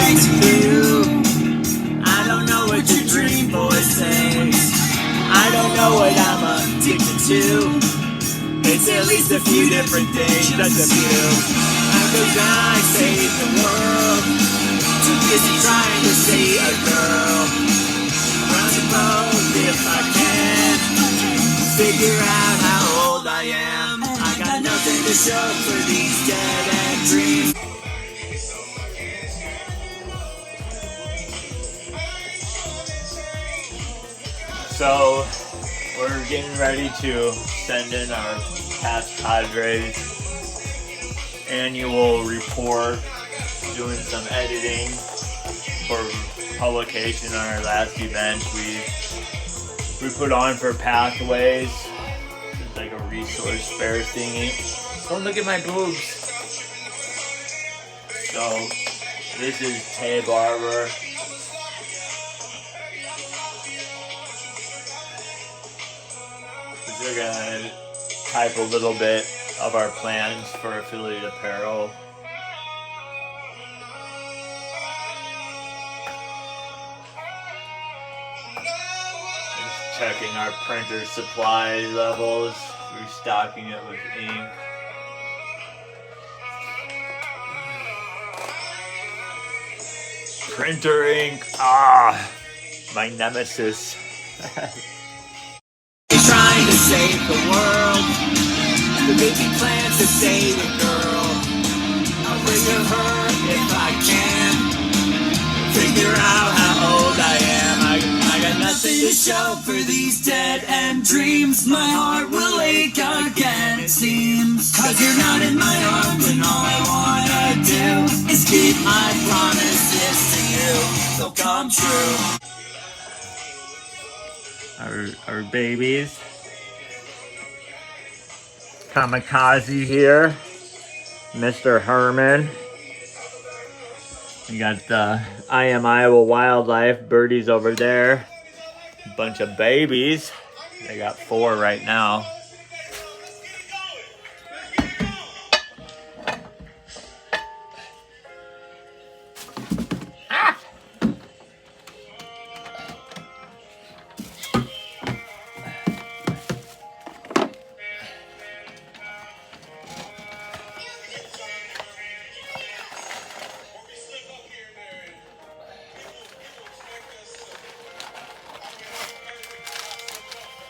like to do. I don't know what your dream boy says. I don't know what I'm addicted to. It's at least a few different things, just a few. I go down, I save the world. Too busy trying to see a girl. Run the boat if I can. Figure out how old I am. I got nothing to show for these dead end dreams. So we're getting ready to send in our past Padres annual report, doing some editing for publication on our last event we put on for Pathways. It's like a resource fair thingy. Don't look at my boobs. So this is Tay Barber. We're gonna type a little bit of our plans for affiliate apparel. Just checking our printer supply levels, restocking it with ink. Printer ink, my nemesis. Trying to save the world. The baby plans to save a girl. I'll bring her if I can. Figure out how old I am. I got nothing to show for these dead end dreams. My heart will ache again, it seems. Cause you're not in my arms and all I wanna do is keep my promises to you. They'll come true. Our babies. Kamikaze here. Mr. Herman. We got the I Am Iowa Wildlife birdies over there. A bunch of babies. They got 4 right now.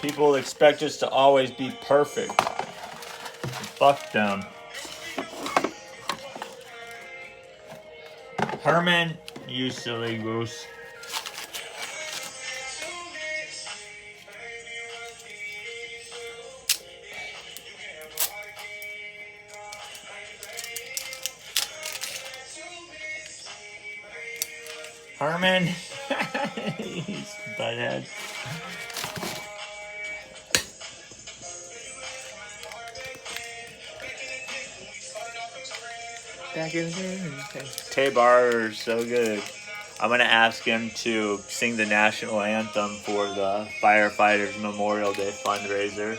People expect us to always be perfect. Fuck them. Herman, you silly goose. Herman, he's butthead. Tay Barber is so good. I'm gonna ask him to sing the national anthem for the Firefighters Memorial Day fundraiser.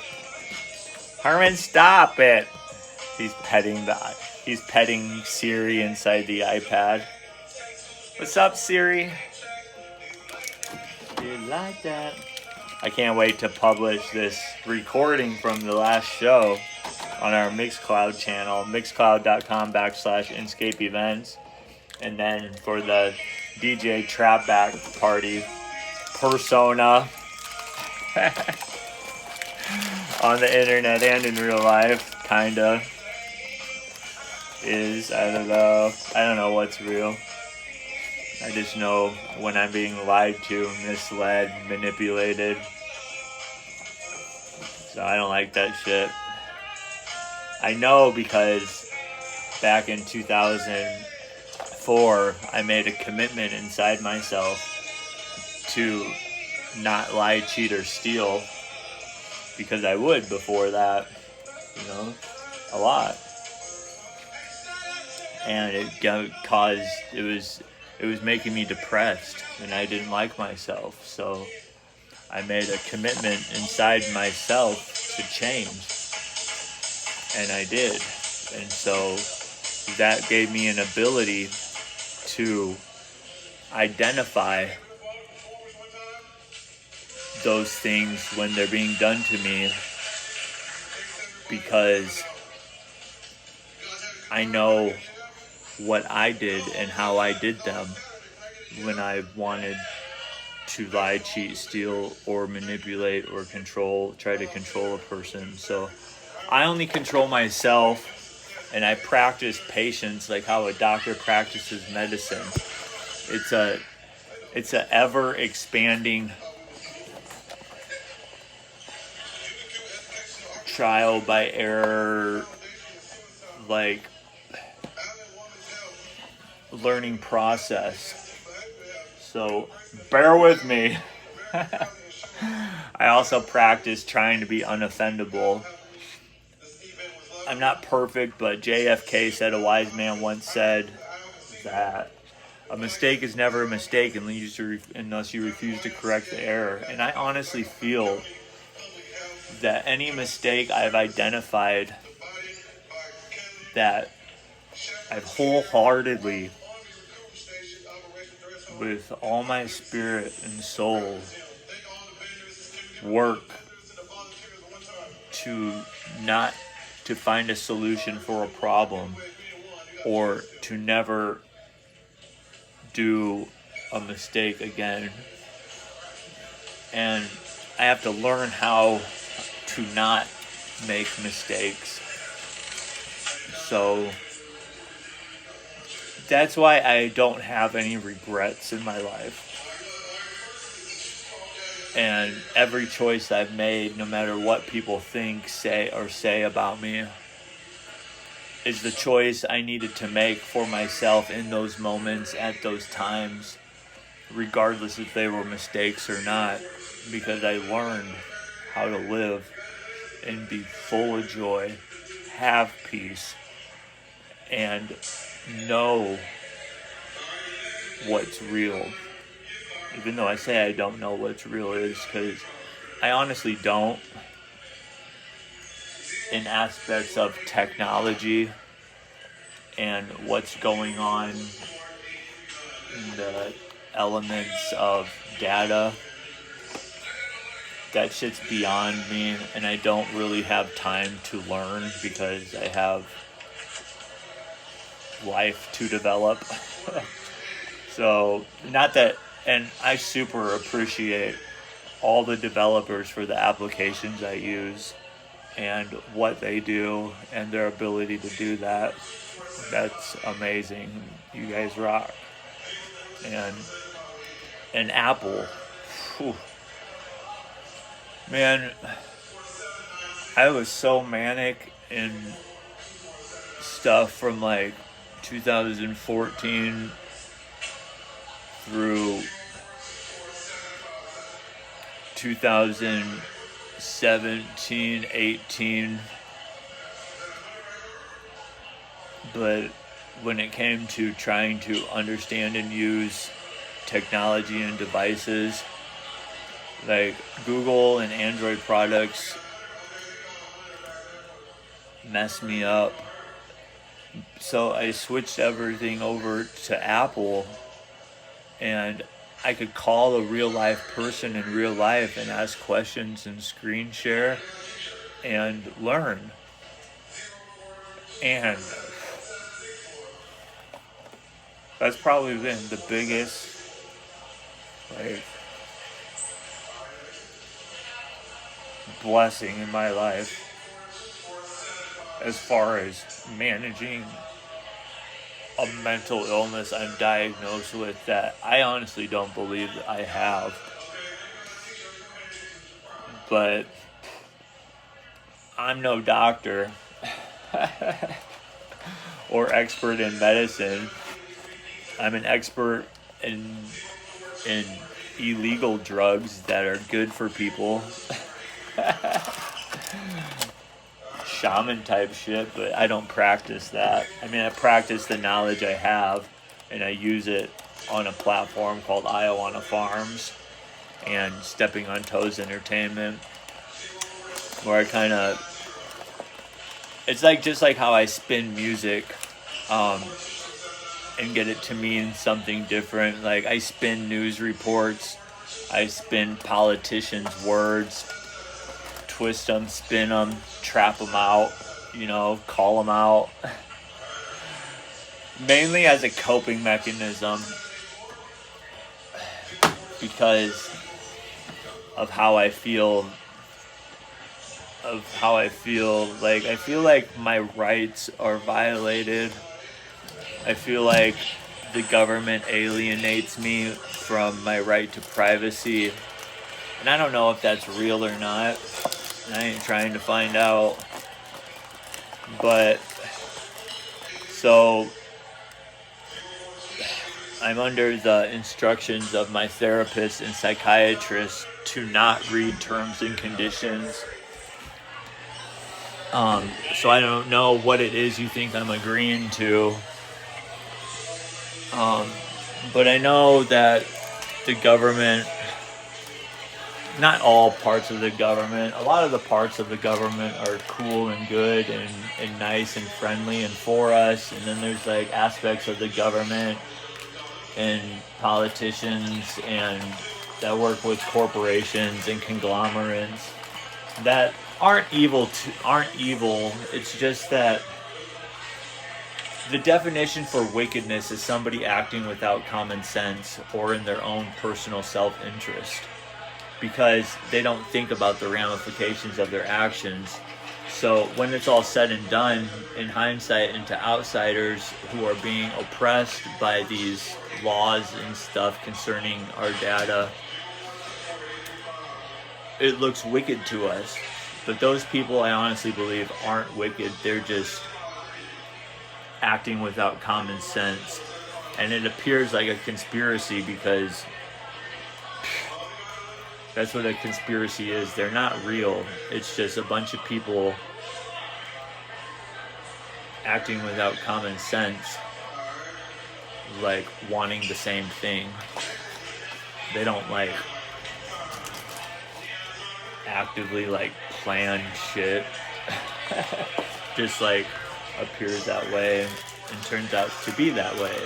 Herman, stop it! He's petting Siri inside the iPad. What's up, Siri? You like that? I can't wait to publish this recording from the last show on our Mixcloud channel, mixcloud.com/Inscape events. And then for the DJ Trapback party persona on the internet and in real life, kinda is, I don't know what's real. I just know when I'm being lied to, misled, manipulated. So I don't like that shit. I know because back in 2004, I made a commitment inside myself to not lie, cheat, or steal, because I would before that, a lot. And it was making me depressed, and I didn't like myself. So I made a commitment inside myself to change. And I did. And so that gave me an ability to identify those things when they're being done to me, because I know what I did and how I did them when I wanted to lie, cheat, steal, or manipulate or try to control a person. So I only control myself, and I practice patience like how a doctor practices medicine. It's a ever expanding trial by error, like learning process. So bear with me. I also practice trying to be unoffendable. I'm not perfect, but JFK said, a wise man once said that a mistake is never a mistake unless you refuse to correct the error. And I honestly feel that any mistake I've identified that I've wholeheartedly, with all my spirit and soul, work to find a solution for a problem, or to never do a mistake again. And I have to learn how to not make mistakes. So that's why I don't have any regrets in my life. And every choice I've made, no matter what people think, say about me, is the choice I needed to make for myself in those moments, at those times, regardless if they were mistakes or not, because I learned how to live and be full of joy, have peace, and know what's real. Even though I say I don't know what's real is, because I honestly don't. In aspects of technology and what's going on in the elements of data, that shit's beyond me, and I don't really have time to learn because I have life to develop. So, not that, and I super appreciate all the developers for the applications I use and what they do and their ability to do that. That's amazing. You guys rock. And Apple, whew. Man, I was so manic in stuff from like 2014 through 2017, 18. But when it came to trying to understand and use technology and devices, like Google and Android products messed me up. So I switched everything over to Apple, and I could call a real life person in real life and ask questions and screen share and learn. And that's probably been the biggest, like, blessing in my life as far as managing a mental illness I'm diagnosed with that I honestly don't believe that I have. But I'm no doctor or expert in medicine. I'm an expert in illegal drugs that are good for people. Shaman type shit, but I don't practice that. I mean, I practice the knowledge I have, and I use it on a platform called Iowa Farms and Stepping on Toes Entertainment, where I kind of, it's like just like how I spin music. and get it to mean something different. Like, I spin news reports, I spin politicians' words, twist them, spin them, trap them out, call them out. Mainly as a coping mechanism, because of how I feel. I feel like my rights are violated. I feel like the government alienates me from my right to privacy. And I don't know if that's real or not. I ain't trying to find out. But, so, I'm under the instructions of my therapist and psychiatrist to not read terms and conditions. So I don't know what it is you think I'm agreeing to. But I know that the government, not all parts of the government, a lot of the parts of the government are cool and good and nice and friendly and for us. And then there's like aspects of the government and politicians and that work with corporations and conglomerates that aren't evil. It's just that the definition for wickedness is somebody acting without common sense or in their own personal self-interest, because they don't think about the ramifications of their actions. So when it's all said and done, in hindsight, and to outsiders who are being oppressed by these laws and stuff concerning our data, it looks wicked to us. But those people, I honestly believe, aren't wicked. They're just acting without common sense. And it appears like a conspiracy because that's what a conspiracy is. They're not real. It's just a bunch of people acting without common sense, like wanting the same thing. They don't like actively like plan shit. Just like appears that way and turns out to be that way.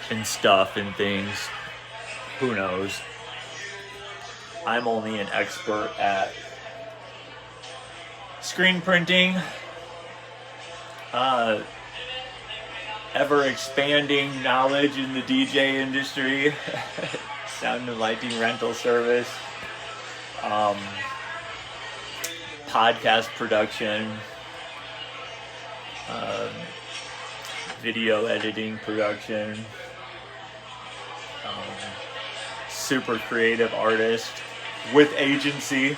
And stuff and things. Who knows? I'm only an expert at screen printing, ever expanding knowledge in the DJ industry, sound and lighting rental service, podcast production, video editing production, super creative artist with agency.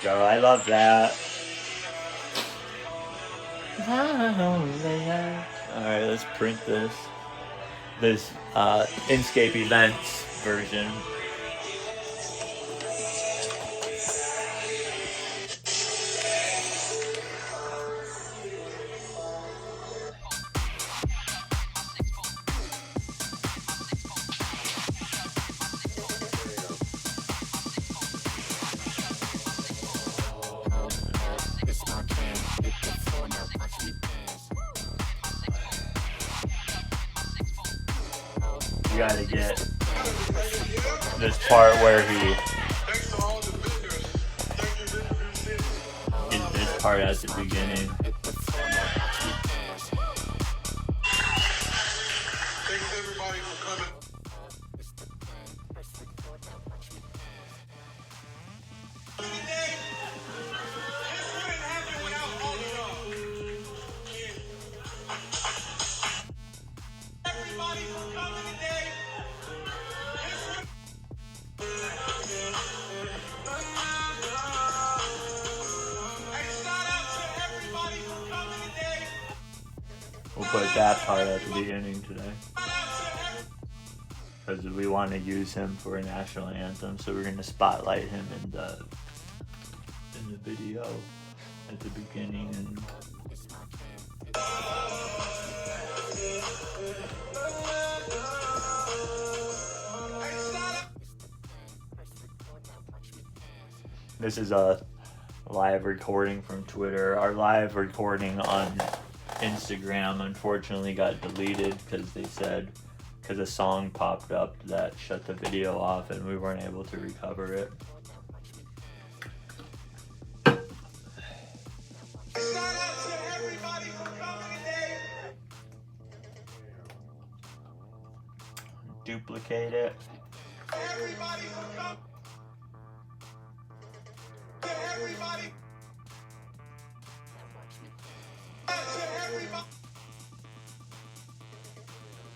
Yo, I love that. Alright, let's print this Inkscape Events version. You gotta get this part where he gets this part at the beginning. Thanks everybody for coming. Everybody for coming today. Hey, shout out to everybody for coming today. We'll put that part at the beginning today, because we want to use him for a national anthem, so we're going to spotlight him in the video at the beginning. And this is live recording from Twitter. Our live recording on Instagram unfortunately got deleted because they said, because a song popped up that shut the video off and we weren't able to recover it. Shout out to everybody for coming today. Duplicate it. Everybody for coming. Everybody. Everybody.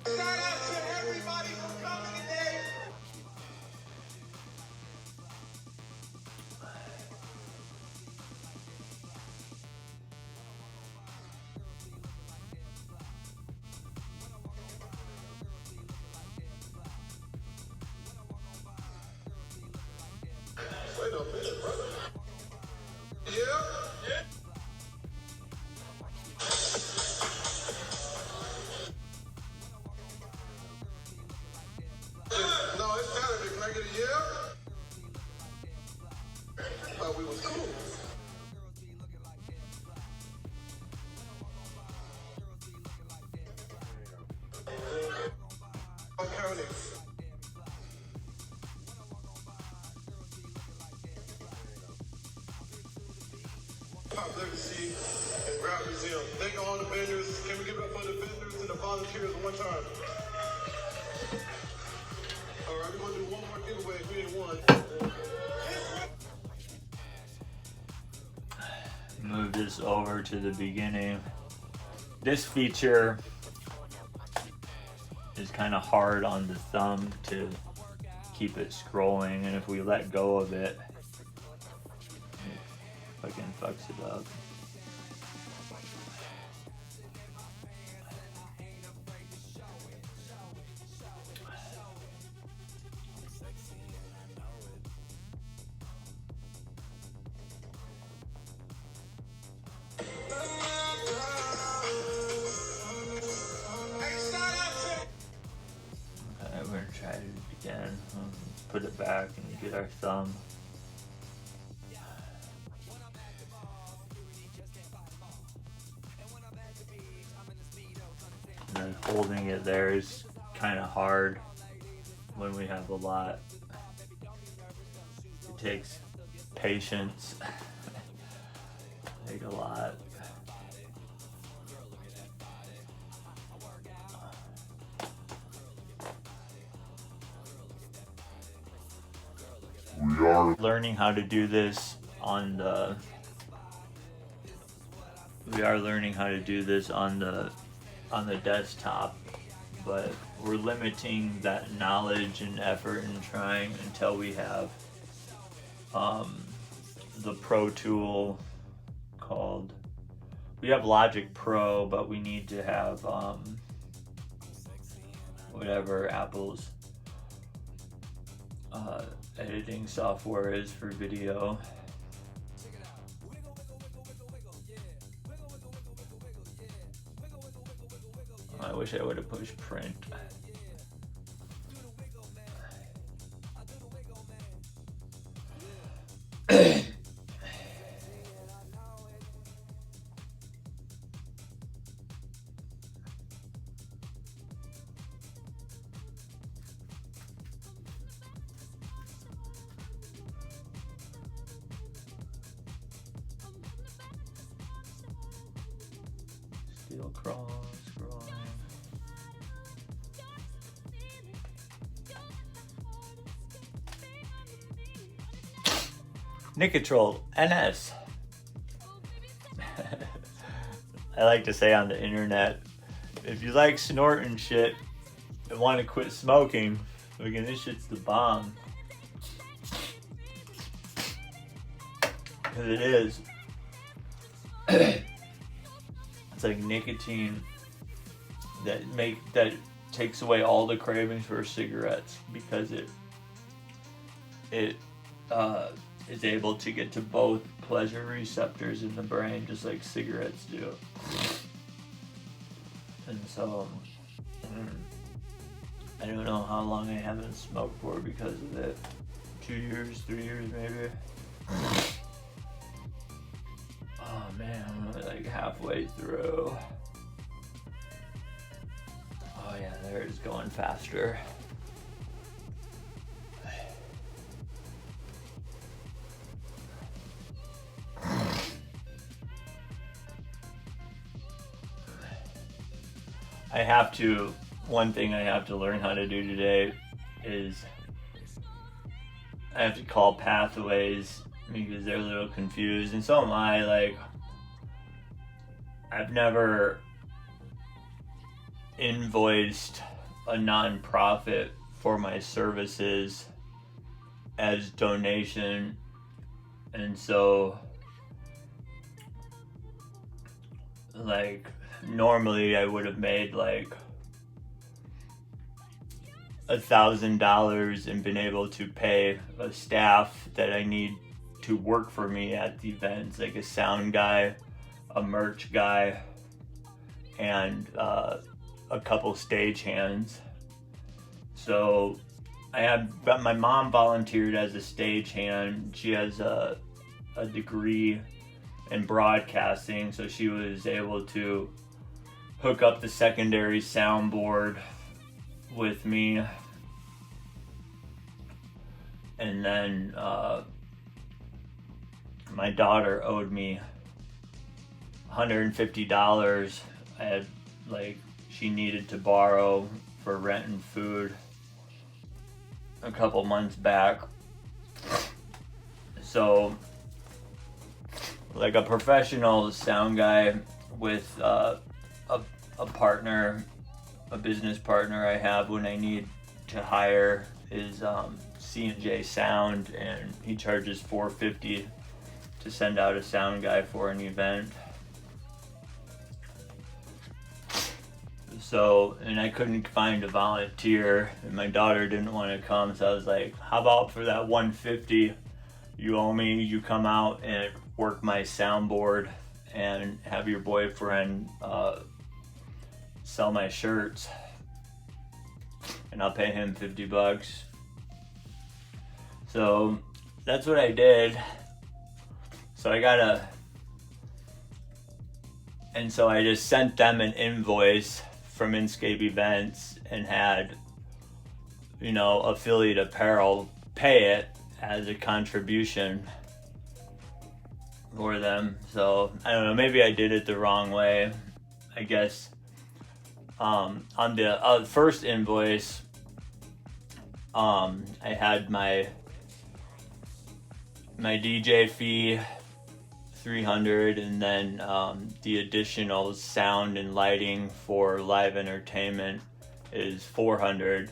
Shout out to everybody for coming today. Wait a minute, brother. Yeah? No, it's Saturday. Can I get a yeah? Thought we was cool. County. Pop Legacy and Rap Museum. Thank all the vendors. Can we give it up for the vendors and the volunteers one time? All right, we're gonna do one more giveaway. We did one. Move this over to the beginning. This feature is kind of hard on the thumb to keep it scrolling, and if we let go of it, fucking fucks it up. Okay, we're gonna try it again. Let's put it back and get our thumb. And then holding it there is kind of hard when we have a lot. It takes patience. Take a lot. We are learning how to do this on the. We are learning how to do this on the desktop, but we're limiting that knowledge and effort and trying until we have the Pro tool called. We have Logic Pro, but we need to have whatever Apple's editing software is for video. I wish I would have pushed print. Still scrolling. Nicotrol NS. I like to say on the internet, if you like snorting shit and want to quit smoking, again, this shit's the bomb. Because it is. It's like nicotine that takes away all the cravings for cigarettes, because it is able to get to both pleasure receptors in the brain, just like cigarettes do. And so I don't know how long I haven't smoked for because of it. 2 years, 3 years maybe. man, I'm only like halfway through. Oh yeah, there it's going faster. One thing I have to learn how to do today is I have to call pathways because they're a little confused, and so am I. Like, I've never invoiced a nonprofit for my services as donation, and so like normally I would have made like $1,000 and been able to pay a staff that I need to work for me at the events, like a sound guy, a merch guy, and a couple stagehands. So my mom volunteered as a stagehand. She has a degree in broadcasting, so she was able to hook up the secondary soundboard with me. And then my daughter owed me $150. She needed to borrow for rent and food a couple months back. So like a professional sound guy with a partner, a business partner I have when I need to hire is C&J Sound, and he charges $450 to send out a sound guy for an event. So, and I couldn't find a volunteer, and my daughter didn't want to come, so I was like, how about for that $150 you owe me, you come out and work my soundboard and have your boyfriend sell my shirts, and I'll pay him $50. So that's what I did. So I just sent them an invoice from Inscape Events and had, Affiliate Apparel pay it as a contribution for them. So I don't know, maybe I did it the wrong way. I guess on the first invoice, I had my DJ fee $300, and then the additional sound and lighting for live entertainment is $400.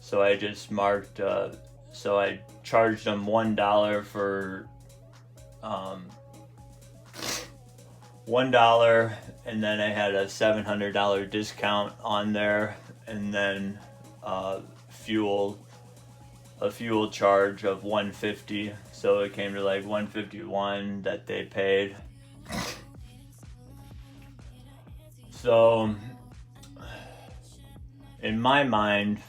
So I just marked, so I charged them $1 for $1, and then I had a $700 discount on there, and then a fuel charge of $150. So it came to like $151 that they paid. So in my mind,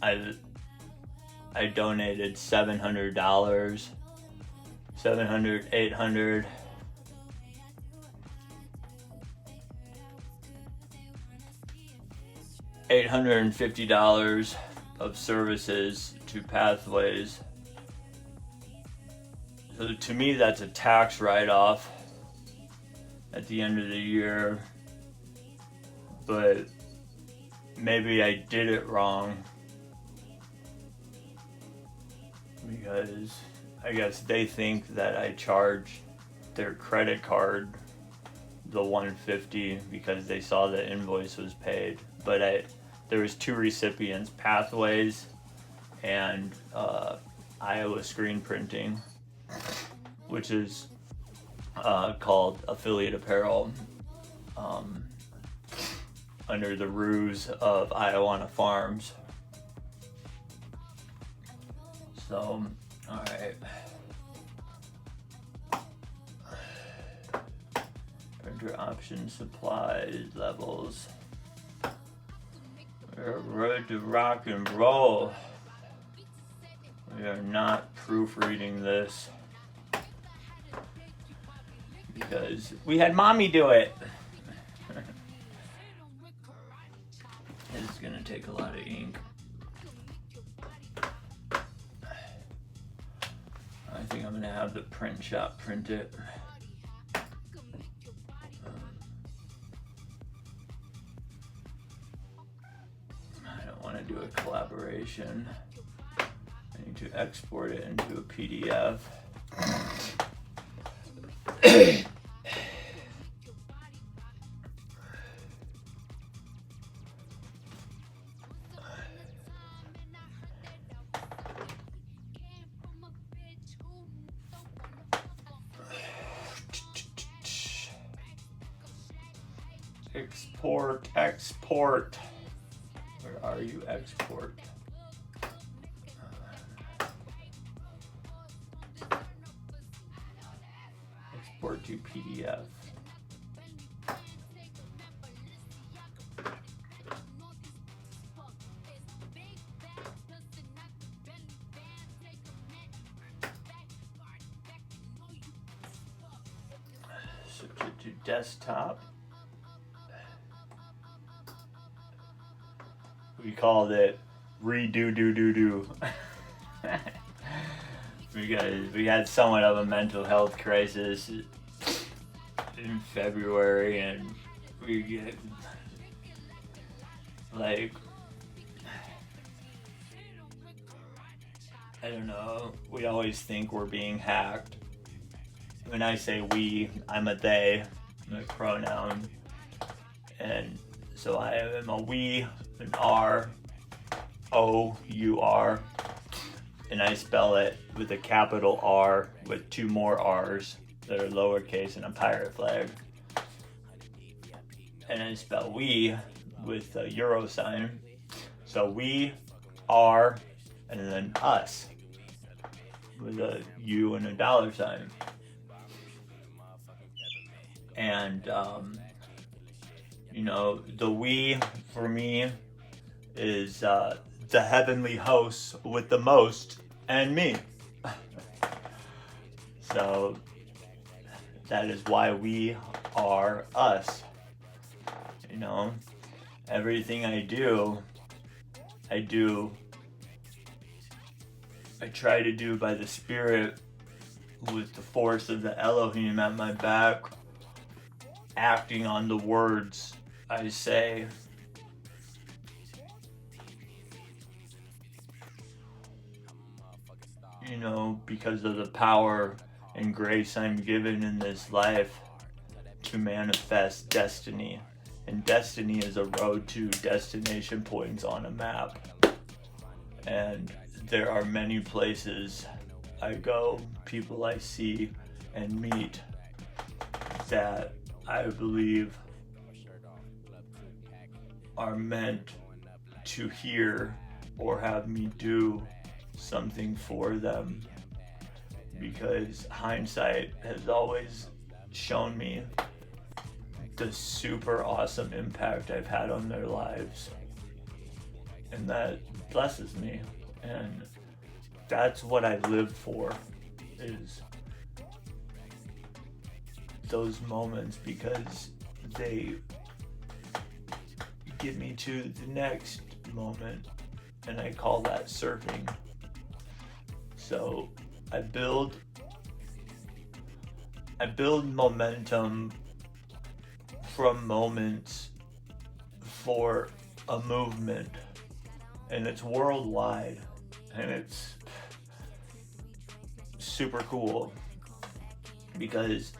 I donated $700, $700, $800. $850 of services to Pathways. So to me, that's a tax write-off at the end of the year. But maybe I did it wrong, because I guess they think that I charged their credit card the $150 because they saw the invoice was paid. But there was two recipients, Pathways and Iowa Screen Printing, which is called Affiliate Apparel, under the ruse of Iowa Farms. So, alright. Printer options, supplies, levels. We're ready to rock and roll. We are not proofreading this. because we had mommy do it. This is gonna take a lot of ink. I think I'm gonna have the print shop print it. I don't want to do a collaboration. I need to export it into a PDF. Export, export. Where are you, export? Export to PDF. Switch it to desktop. We called it redo. Because we had somewhat of a mental health crisis in February, and we get like, I don't know, we always think we're being hacked. When I say we, I'm a they, my pronoun, and so I am a we, an R, O-U-R, and I spell it with a capital R with 2 more R's that are lowercase and a pirate flag. And I spell we with a euro sign. So we are, and then us with a U and a dollar sign. And, you know, the we for me is the heavenly hosts with the most and me. So that is why we are us. You know, everything I try to do by the Spirit with the force of the Elohim at my back, acting on the words I say. You know, because of the power and grace I'm given in this life to manifest destiny. And destiny is a road to destination points on a map. And there are many places I go, people I see and meet that I believe are meant to hear or have me do something for them, because hindsight has always shown me the super awesome impact I've had on their lives, and that blesses me. And that's what I live for, is those moments, because they get me to the next moment, and I call that surfing. So I build momentum from moments for a movement, and it's worldwide, and it's super cool because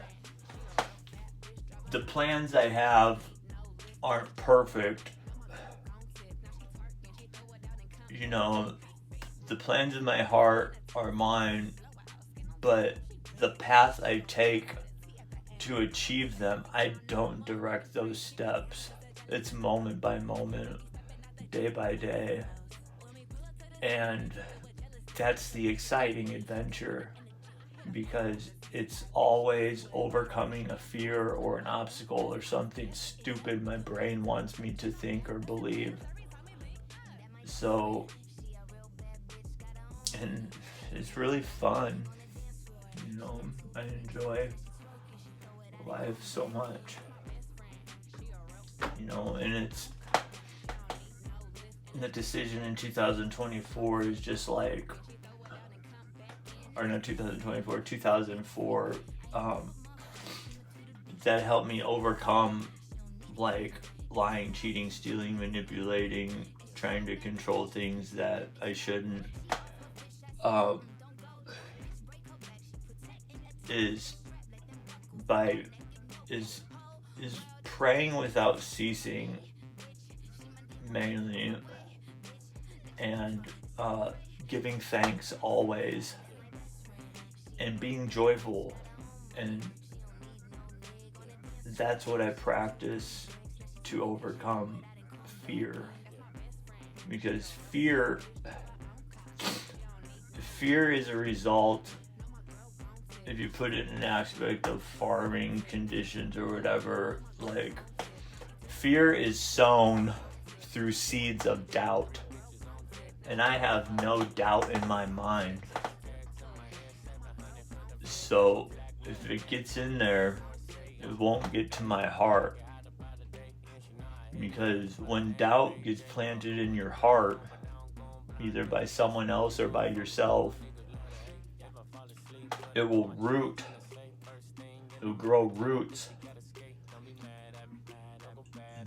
the plans I have aren't perfect. You know, the plans in my heart are mine, but the path I take to achieve them, I don't direct those steps. It's moment by moment, day by day. And that's the exciting adventure, because it's always overcoming a fear or an obstacle or something stupid my brain wants me to think or believe. So, and it's really fun, you know, I enjoy life so much. You know, and it's the decision in 2024 is just like, or no, 2004, that helped me overcome like lying, cheating, stealing, manipulating, trying to control things that I shouldn't, is praying without ceasing mainly, and giving thanks always, and being joyful. And that's what I practice to overcome fear, because fear is a result, if you put it in an aspect of farming conditions or whatever, like fear is sown through seeds of doubt, and I have no doubt in my mind. So if it gets in there, it won't get to my heart, because when doubt gets planted in your heart, either by someone else or by yourself, it will root. It will grow roots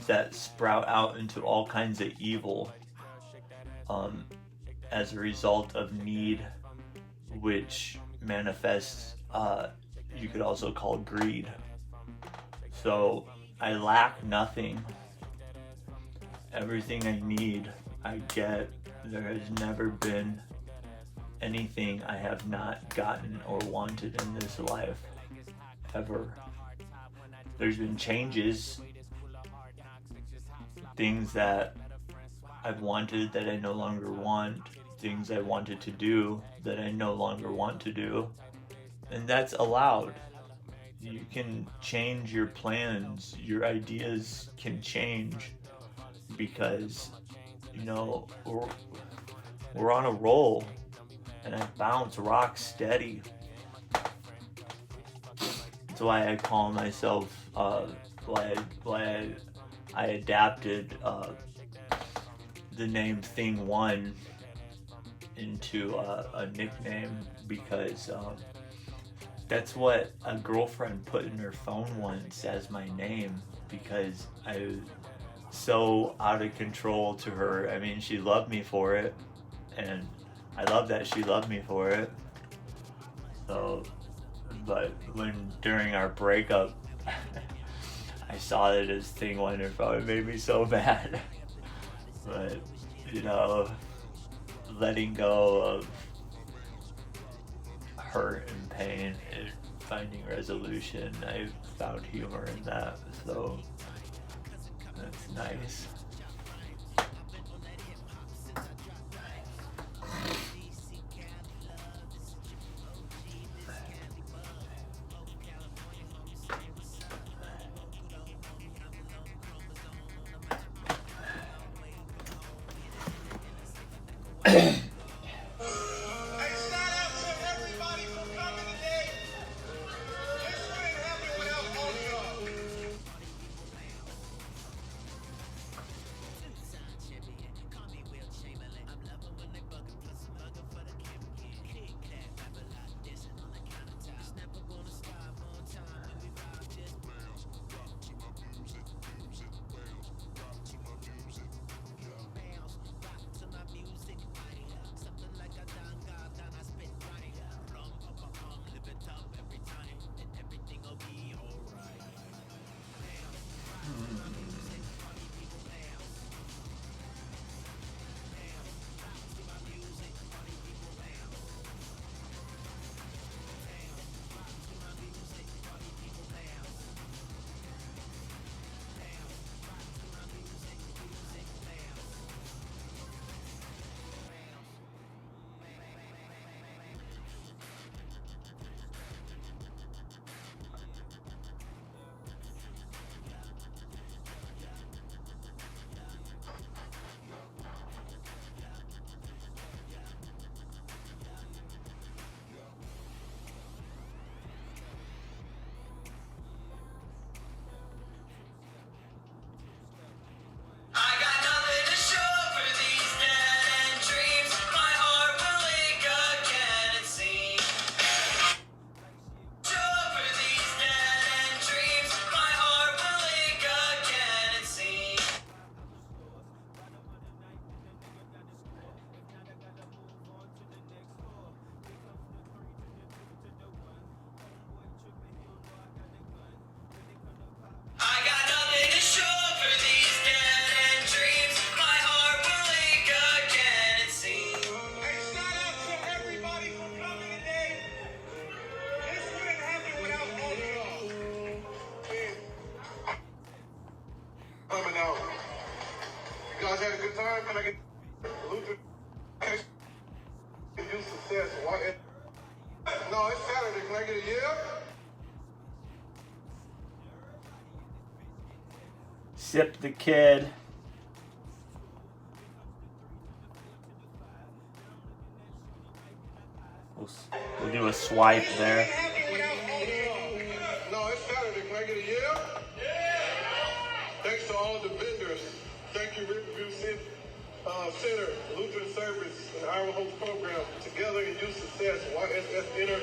that sprout out into all kinds of evil, as a result of need, which manifests, you could also call greed. So I lack nothing. Everything I need, I get. There has never been anything I have not gotten or wanted in this life, ever. There's been changes, things that I've wanted that I no longer want, things I wanted to do that I no longer want to do, and that's allowed. You can change your plans, your ideas can change, because, you know, we're on a roll, and I bounce rock steady. That's why I call myself, why I adapted the name Thing One into a nickname, because that's what a girlfriend put in her phone once as my name, because I was so out of control to her. I mean, she loved me for it, and I love that she loved me for it. So, but when during our breakup, I saw it as Thing One in her phone, it made me so mad. But, you know, letting go of hurt and pain and finding resolution, I found humor in that, so that's nice. guys had a good time? Can I get Luther? You success. Why? No, it's Saturday. Can I get a yeah? Sip the kid. We'll do a swipe there. No, it's Saturday. Can I get a yeah? Thanks to all the vendors. Thank you, Riverview Center, Lutheran Service, and Iowa Hope Program. Together in youth success. YSS Inner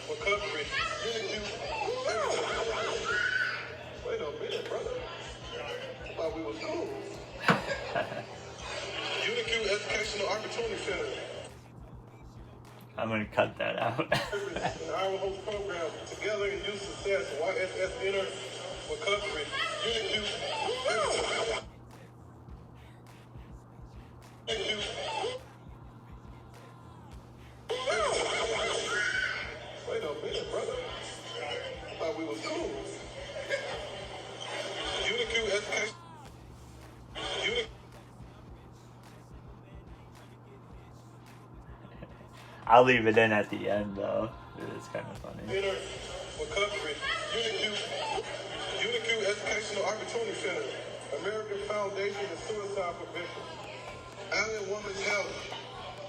Recovery. Wait a minute, brother. I thought we was cool. UNIQ Educational Opportunity Center. I'm gonna cut that out. And Iowa Hope Program. Together in youth success. YSS Inner Recovery. UNIQ. Wait a minute, brother. I thought we was cool. UNIQ Education. I'll leave it in at the end though. It's kind of funny. Inner Recovery. UNIQ Educational Opportunity Center. American Foundation of Suicide Prevention. Allen Women's Health.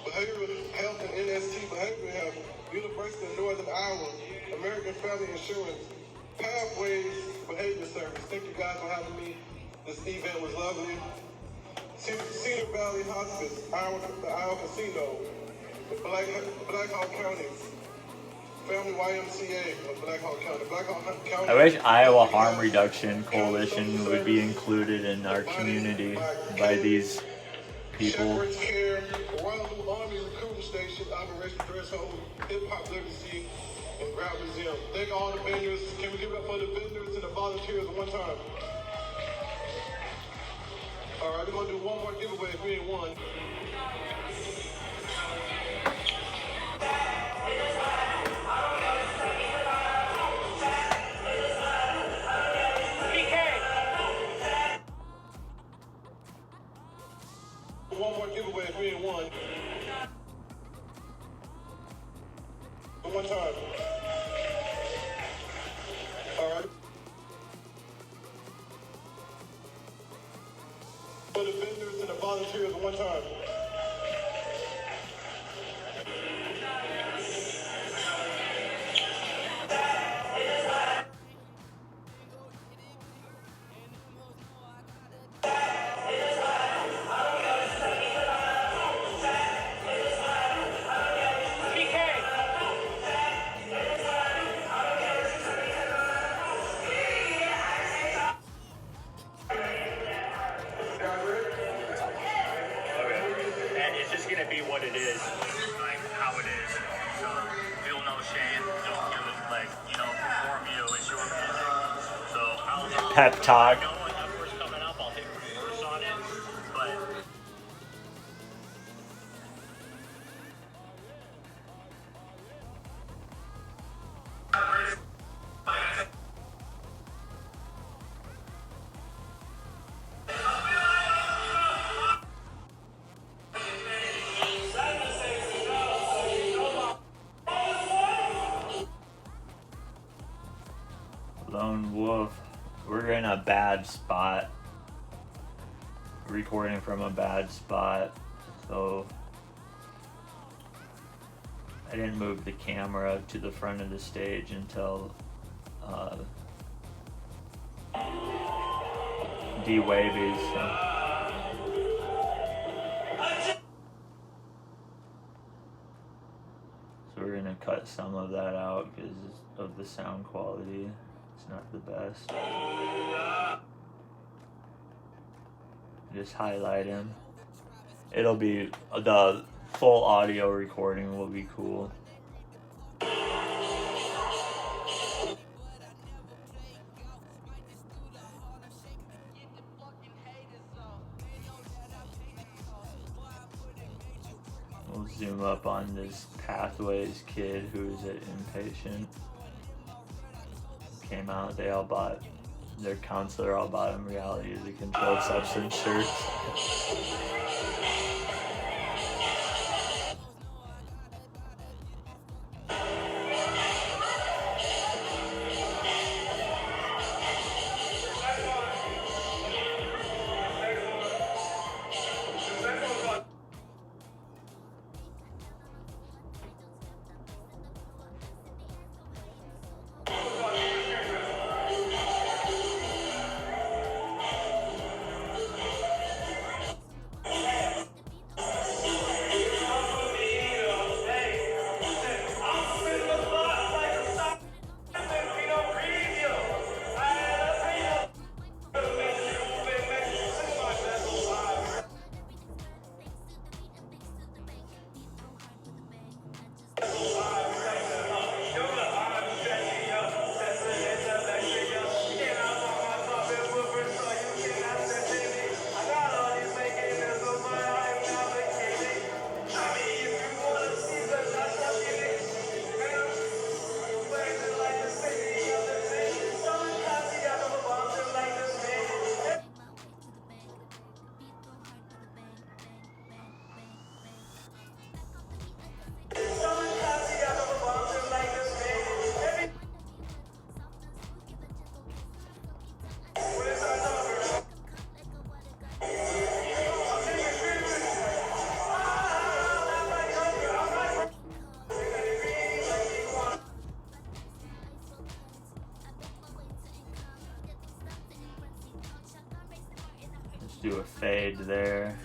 Behavioral Health and NST Behavioral Health. University of Northern Iowa. American Family Insurance. Pathways Behavior Service. Thank you guys for having me. This event was lovely. Cedar Valley Hospice. The Iowa Casino. Black Hawk County. Family YMCA of Black Hawk County. Black Hawk County. I wish Iowa Harm Reduction Coalition would be included in our community by these people. Shepherd's Care, Royal Blue Army Recruiting Station, Operation Threshold, Hip Hop Legacy, and Ground Museum. Thank all the vendors. Can we give it up for the vendors and the volunteers at one time? All right, we're going to do one more giveaway if we ain't won. One more giveaway if we ain't won. One time. All right. For the vendors and the volunteers one time. Be what it is, like how it is. So feel no shame. Just give it, like, you know, perform you. It's your music. So I'll pep talk. I know when that first coming up, I'll take a verse on it, but. Lone Wolf, we're in a bad spot, recording from a bad spot, so I didn't move the camera to the front of the stage until D-Wavy, so we're gonna cut some of that out because of the sound quality. It's not the best. Just highlight him. It'll be, the full audio recording will be cool. We'll zoom up on this Pathways kid who's an inpatient. Came out, they all bought their counselor all about them. Reality is a controlled substance shirts. Do a fade there.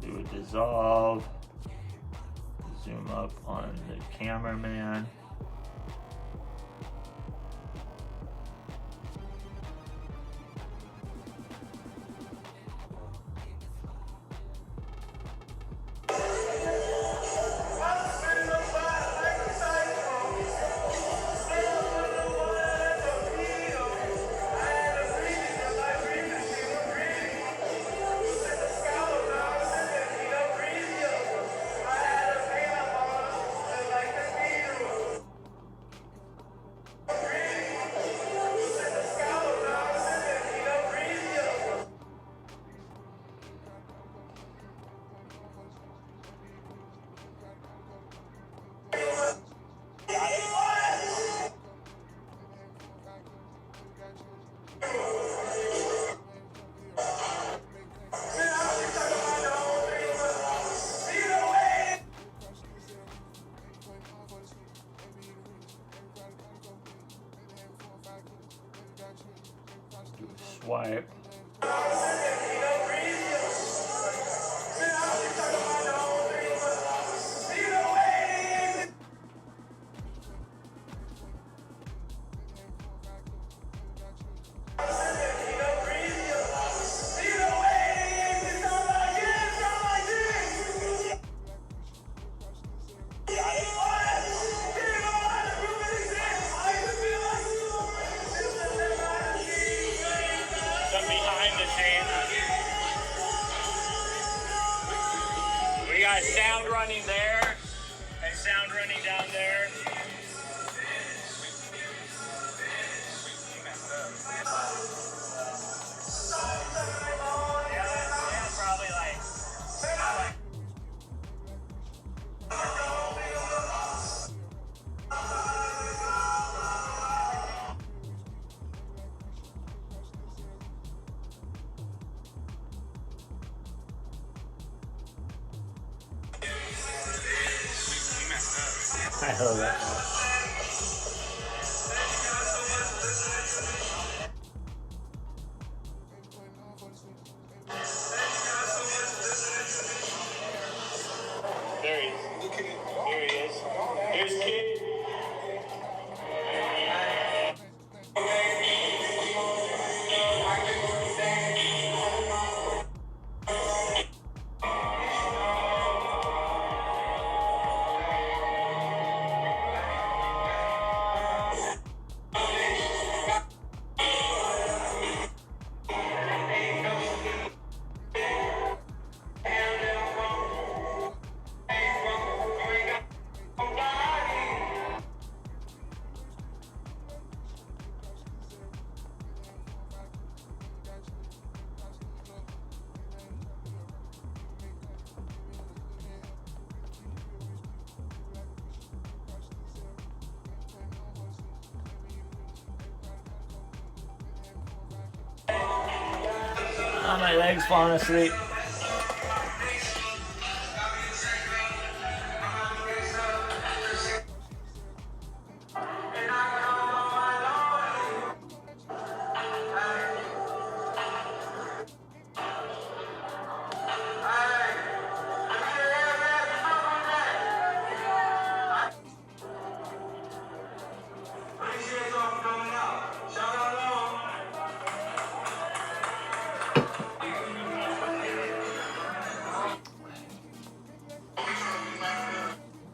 Do a dissolve. Zoom up on the cameraman. Do a swipe. We got sound running there and sound running down there. Yeah, probably like. I love that. There he is. Here he is. Here's Kid. Oh, my leg's falling asleep.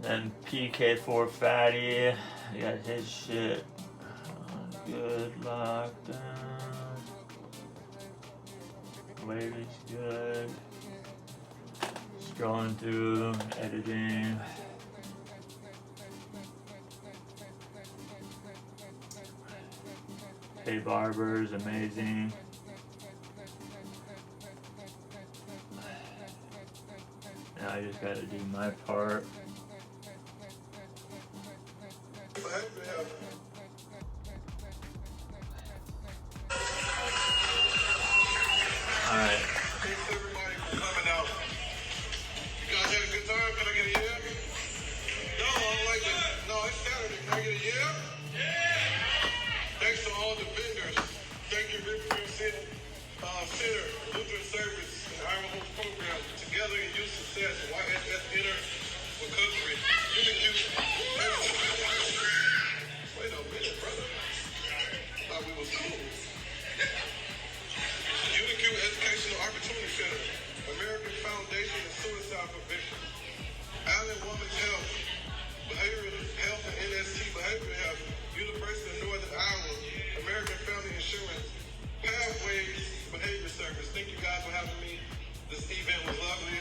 Then PK4 Fatty, he got his shit on good lockdown. Wavy's good. Scrolling through, editing. Hey Barber's amazing. Now I just gotta do my part. Alright. Thanks everybody for coming out. You guys had a good time? Can I get a yeah? No, I don't like it. No, it's Saturday. Can I get a yeah? Yeah! Thanks to all the vendors. Thank you, Riverview Center, Lutheran Service, and Iron Hope Program. Together in youth success, YSS Inner Recovery. UNIQ. Wait a minute, brother. Thought we was cool. UNIQ Educational Opportunity Center, American Foundation of Suicide Prevention, Allen Women's Health, Behavioral Health and NST Behavioral Health, University of Northern Iowa, American Family Insurance, Pathways Behavior Service. Thank you guys for having me. This event was lovely.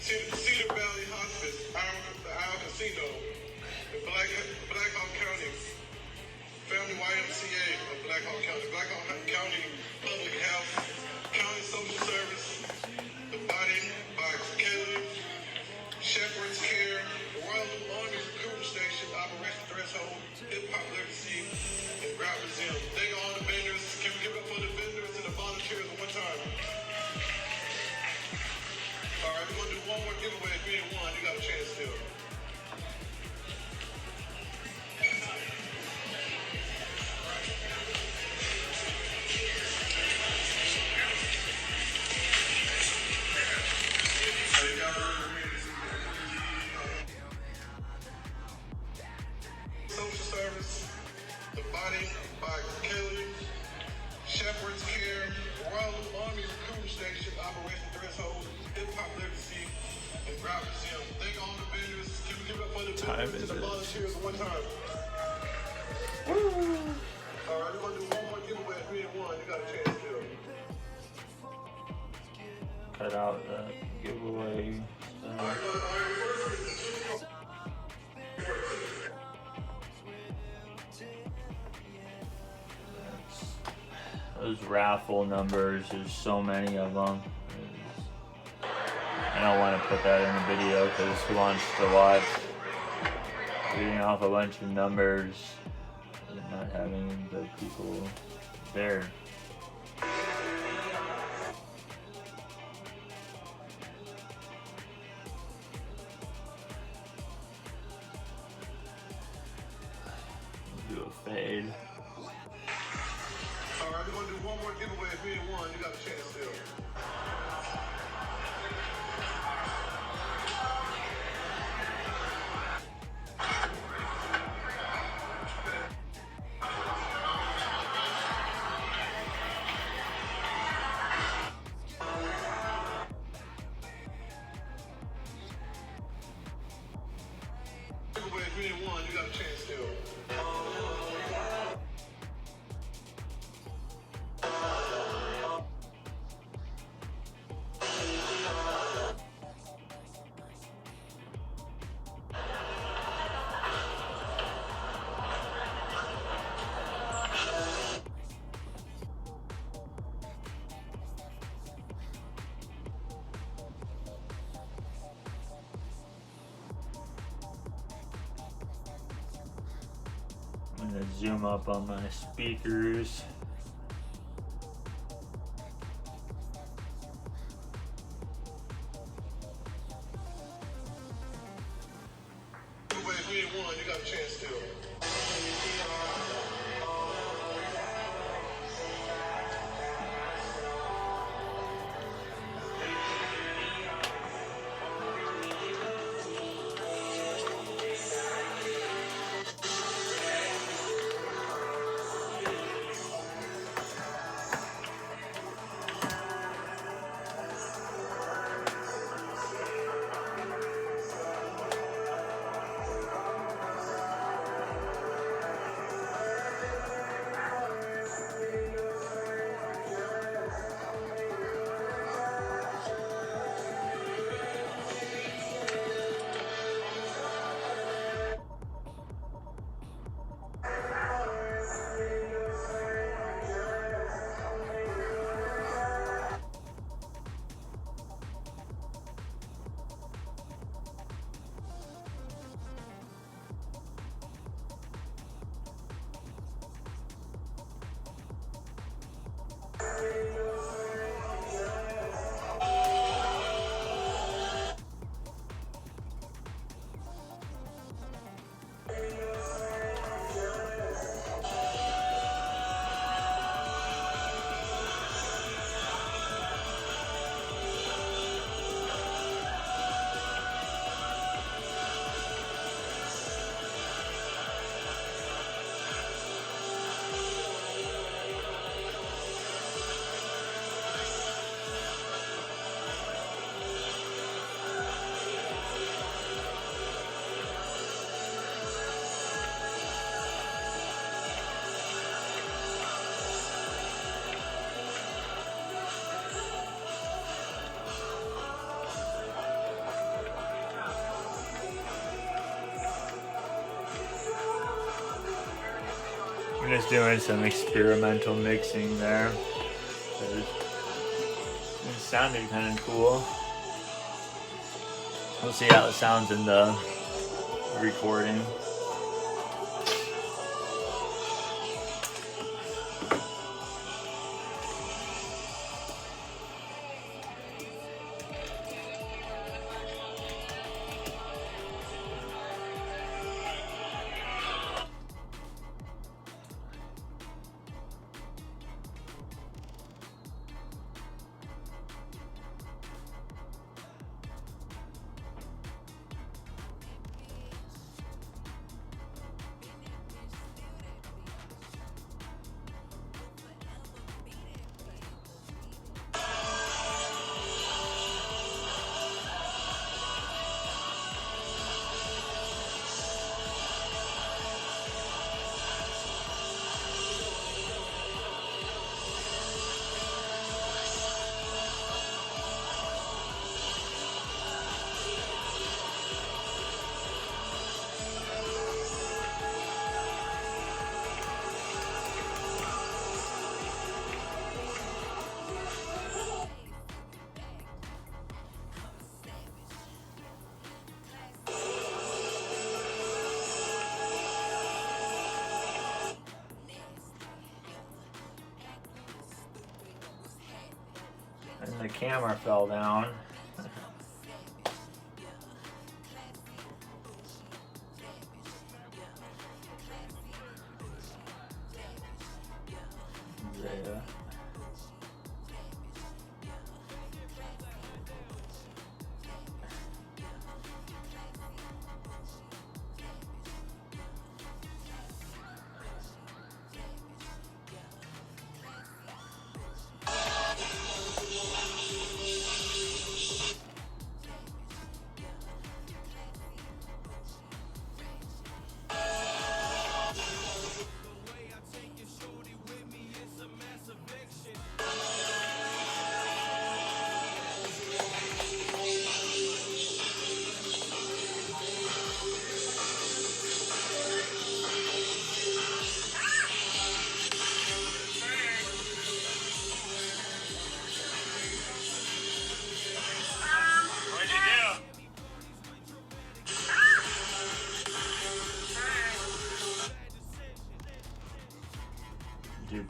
Cedar Valley Hospice, the Iowa Casino, in Black Hawk County, Family YMCA of Black Hawk County, Black Hawk County Public Health, County Social Service, the Body by Kelly, Shepherd's Care, the Royal Army Recruiting Station, Operation Threshold, Hip Hop Literacy, and Route Museum. Thank all the vendors. Can we give it up for the vendors and the volunteers at one time? All right, we're going to do one more giveaway. If you ain't won, you got a chance still. Social Service, the Body by Kelly, Shepherd's Care, Royal Army Recruiting Station, Operation Threshold, Hip Hop Literacy, and Route Museum. Thank all the vendors. Can we give it up for the vendors and the volunteers at one time? All right, we're going to do one more giveaway at 3 and 1. You got a chance still. Cut out the giveaway stuff. Those raffle numbers, there's so many of them. I don't want to put that in the video because who wants to watch reading off a bunch of numbers and not having the people there. 3 and 1, you got a chance still. Away 3 and 1, you got a chance still. I'm gonna zoom up on my speakers. Away 3 and 1, you got a chance still. I'm just doing some experimental mixing there. It sounded kind of cool. We'll see how it sounds in the recording. And the camera fell down. Yeah.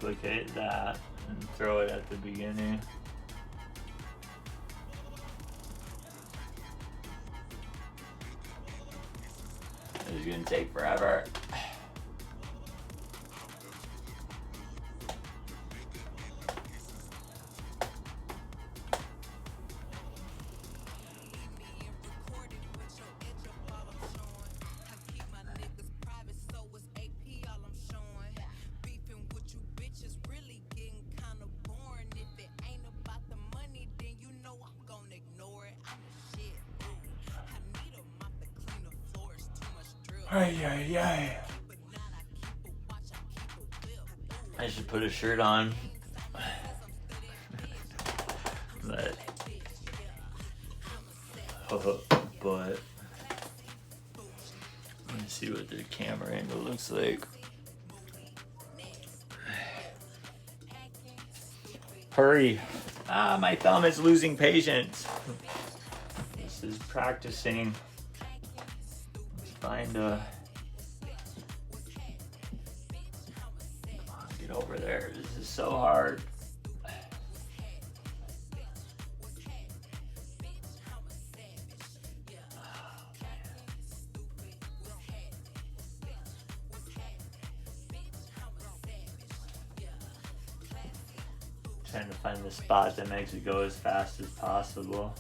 duplicate that and throw it at the beginning. It's gonna take forever. Ay, ay, ay. I should put a shirt on. But let me see what the camera angle looks like. Hurry. Ah, my thumb is losing patience. This is practicing. Let's find a... Come on, get over there. This is so hard. Trying to find the spot that makes it go as fast as possible.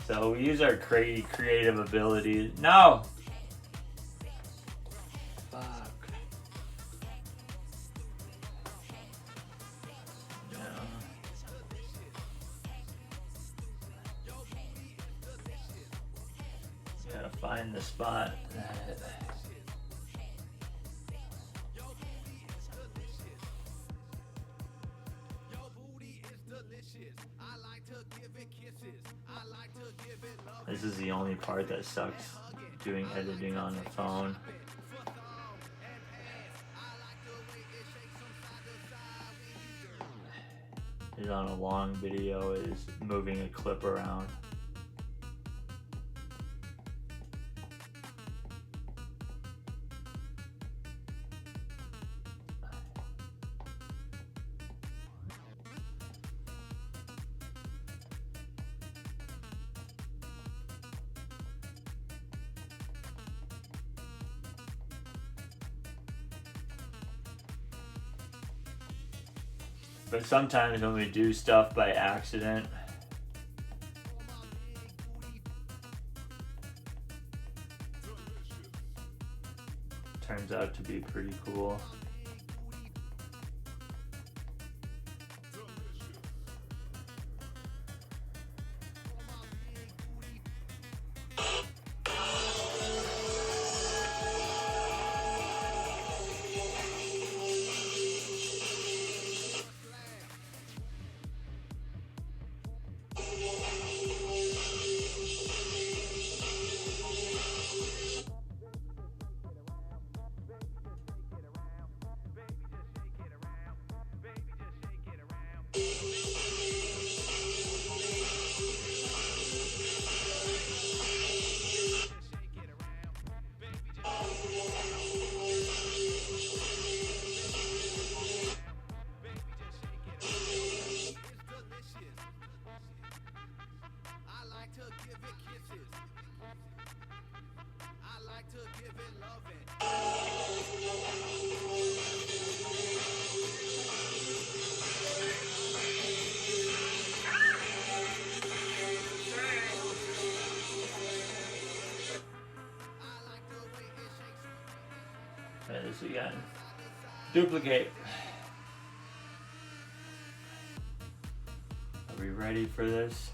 So we use our creative abilities. No! Fuck. No. Gotta find the spot that... This is the only part that sucks, doing editing on the phone. Is on a long video is moving a clip around. But sometimes when we do stuff by accident, turns out to be pretty cool. Try this again. Duplicate. Are we ready for this?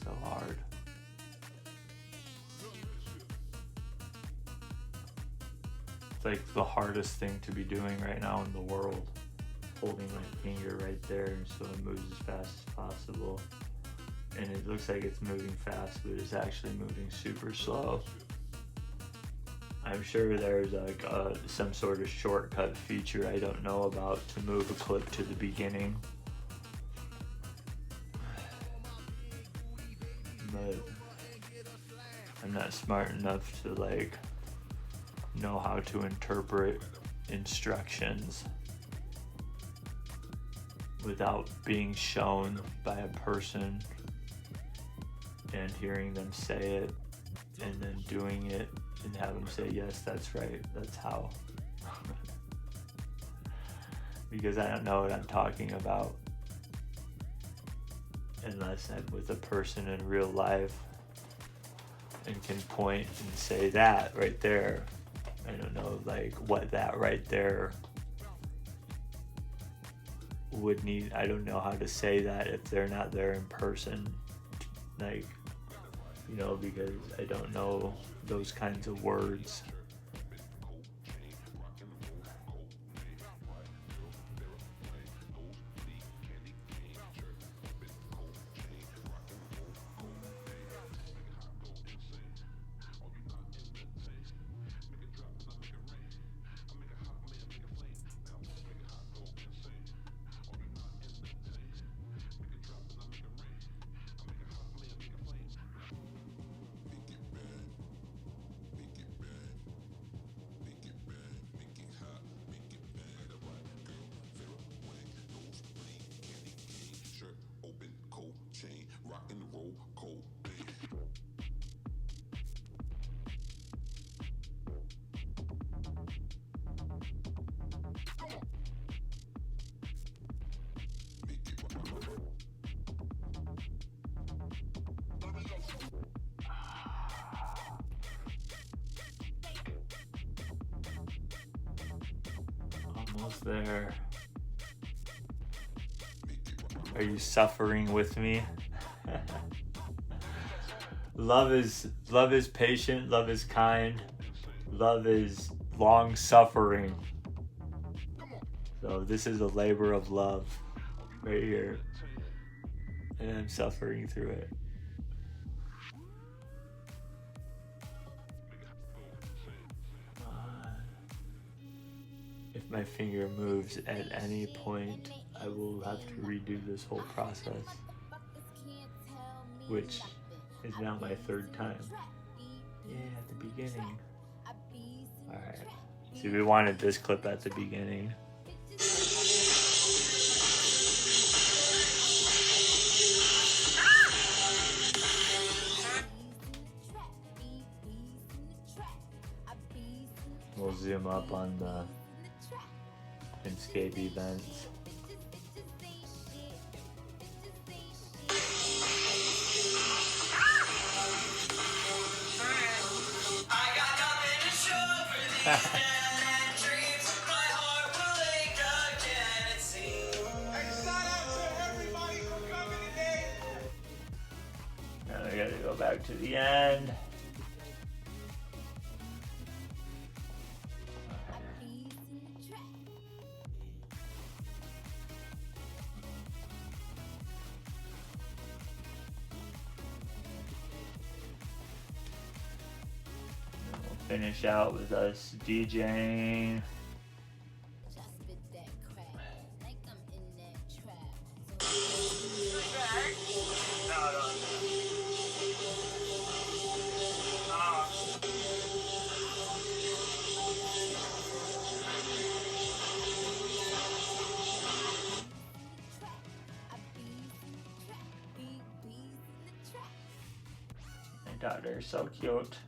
So hard. It's like the hardest thing to be doing right now in the world. holding my finger right there so it moves as fast as possible. And it looks like it's moving fast, but it's actually moving super slow. I'm sure there's like some sort of shortcut feature I don't know about to move a clip to the beginning. But I'm not smart enough to like know how to interpret instructions without being shown by a person and hearing them say it and then doing it and have them say, yes, that's right, that's how. Because I don't know what I'm talking about unless I'm with a person in real life and can point and say that right there. I don't know like what that right there would need. I don't know how to say that if they're not there in person, like, you know, because I don't know those kinds of words. Almost there. Are you suffering with me? Love is patient, love is kind, love is long suffering. So this is a labor of love right here. And I'm suffering through it. If my finger moves at any point, I will have to redo this whole process, which is now my third time. Yeah, at the beginning. Alright. See, we wanted this clip at the beginning. We'll zoom up on the Inkscape events. Now we gotta go back to the end. Finish out with us DJing. My daughter is so cute.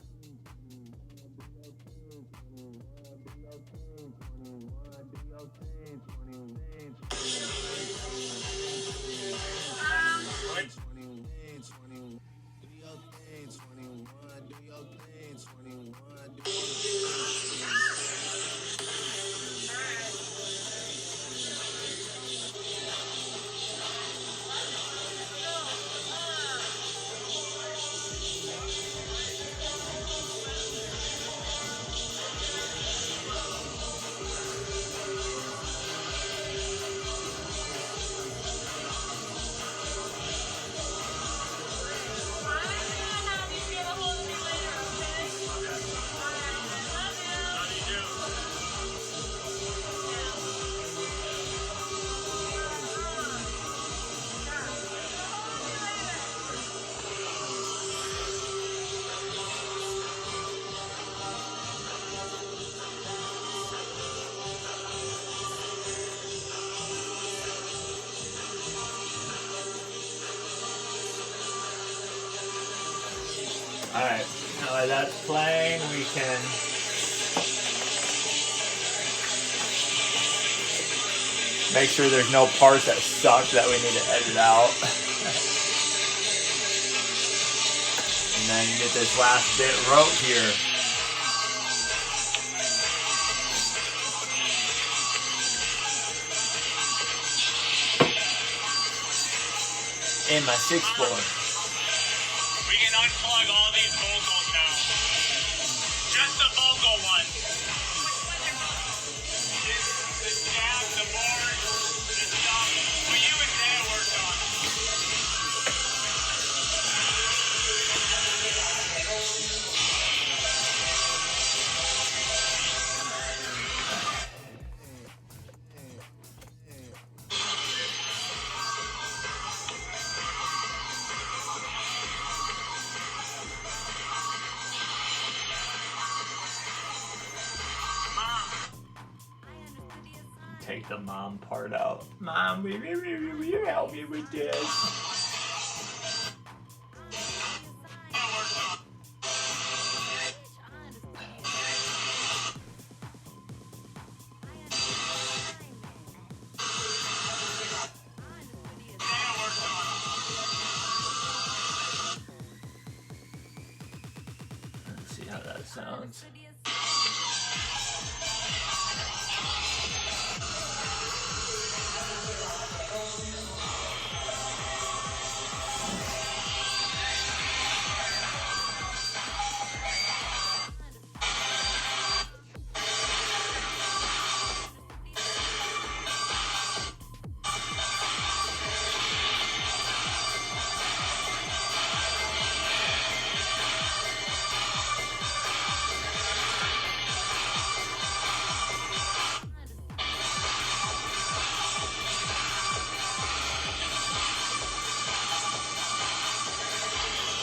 Alright, now while that's playing, we can make sure there's no parts that suck that we need to edit out. And then get this last bit wrote here. In my 6-4. We can unplug all these vocals now. Just the vocal one. The stab, the board, the stuff. What you and Dan worked on. Take the mom part out. Mom, will you help me with this? Let's see how that sounds.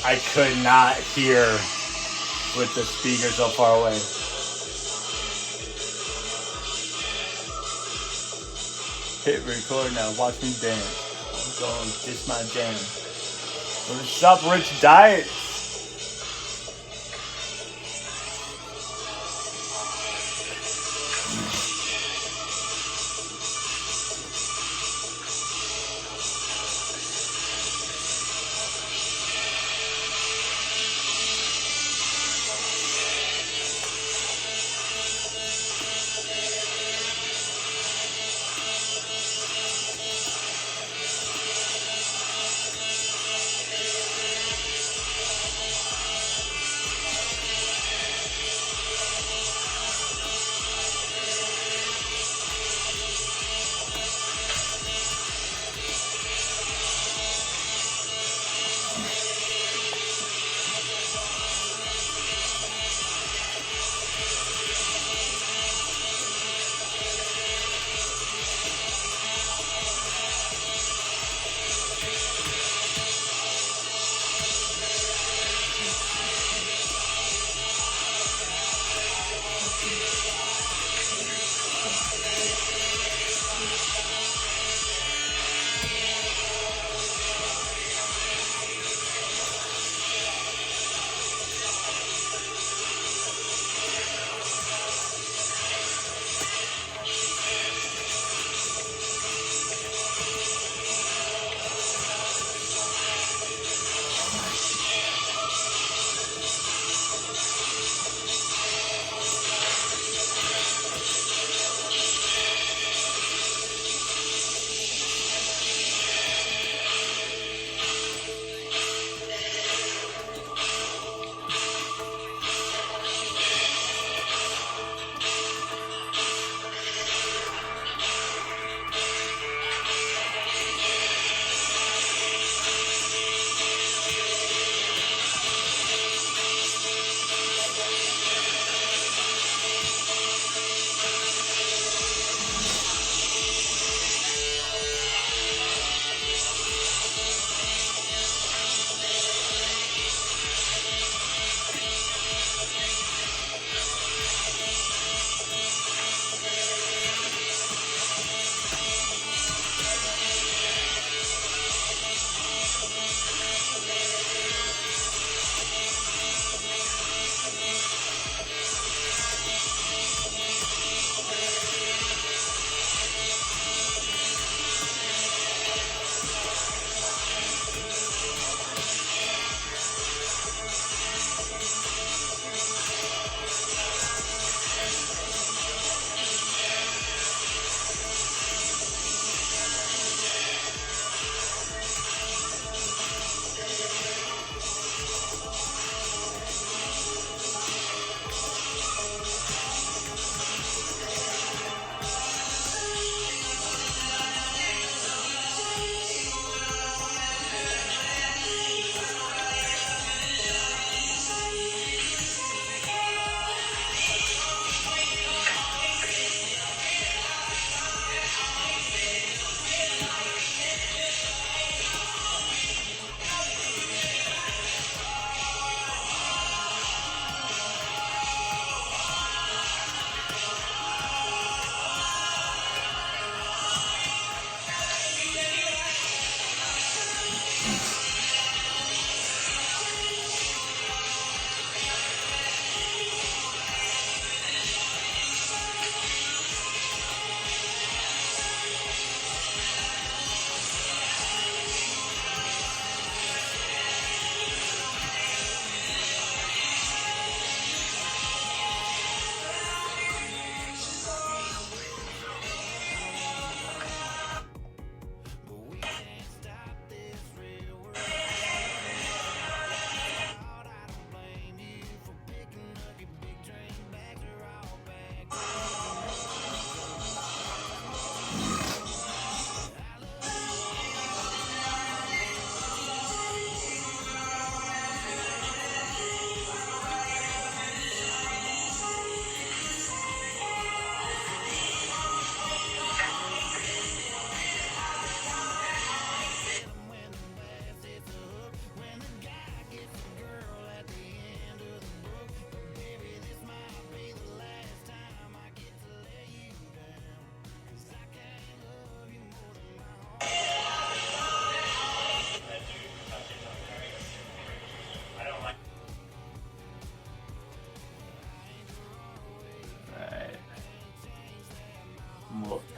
I could not hear with the speaker so far away. Hit record now, watch me dance. I'm going, this my jam. What's up, Rich Diet?